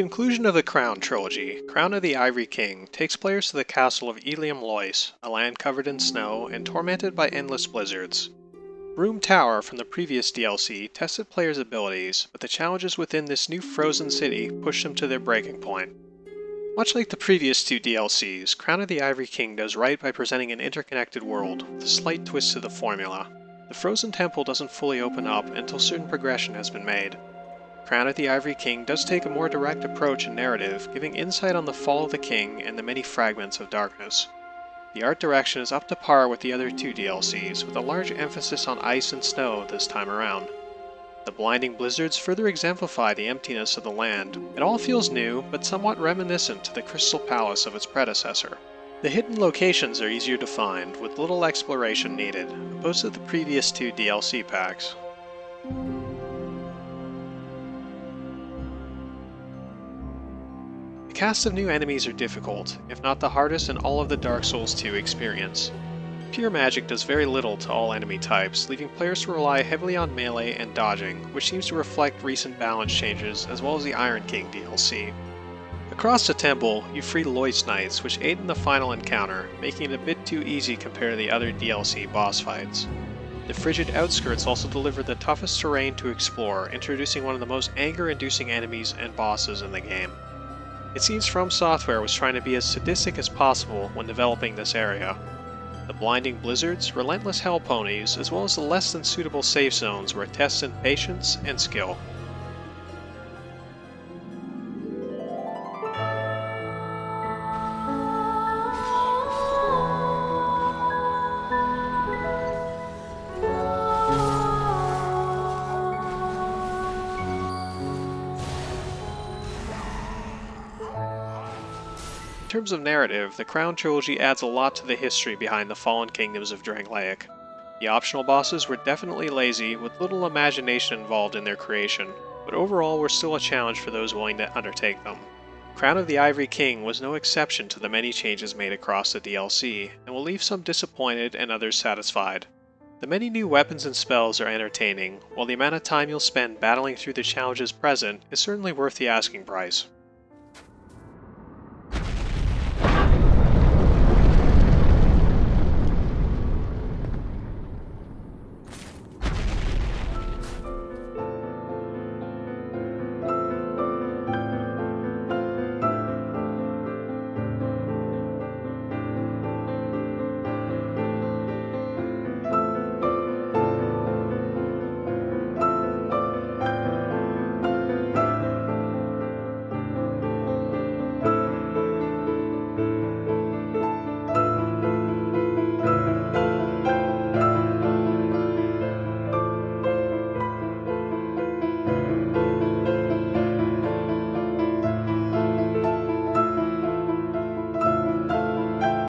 conclusion of the Crown trilogy, Crown of the Ivory King takes players to the castle of Ilium Lois, a land covered in snow and tormented by endless blizzards. Room Tower from the previous DLC tested players' abilities, but the challenges within this new frozen city pushed them to their breaking point. Much like the previous two DLCs, Crown of the Ivory King does right by presenting an interconnected world, with a slight twist to the formula. The frozen temple doesn't fully open up until certain progression has been made. Crown of the Ivory King does take a more direct approach in narrative, giving insight on the fall of the king and the many fragments of darkness. The art direction is up to par with the other two DLCs, with a large emphasis on ice and snow this time around. The blinding blizzards further exemplify the emptiness of the land. It all feels new, but somewhat reminiscent to the Crystal Palace of its predecessor. The hidden locations are easier to find, with little exploration needed, opposed to the previous two DLC packs. The cast of new enemies are difficult, if not the hardest in all of the Dark Souls 2 experience. Pure magic does very little to all enemy types, leaving players to rely heavily on melee and dodging, which seems to reflect recent balance changes as well as the Iron King DLC. Across the temple, you free Lois Knights, which aid in the final encounter, making it a bit too easy compared to the other DLC boss fights. The frigid outskirts also deliver the toughest terrain to explore, introducing one of the most anger-inducing enemies and bosses in the game. It seems From Software was trying to be as sadistic as possible when developing this area. The blinding blizzards, relentless hell ponies, as well as the less than suitable safe zones were a test in patience and skill. In terms of narrative, the Crown trilogy adds a lot to the history behind the fallen kingdoms of Drangleic. The optional bosses were definitely lazy, with little imagination involved in their creation, but overall were still a challenge for those willing to undertake them. Crown of the Ivory King was no exception to the many changes made across the DLC, and will leave some disappointed and others satisfied. The many new weapons and spells are entertaining, while the amount of time you'll spend battling through the challenges present is certainly worth the asking price.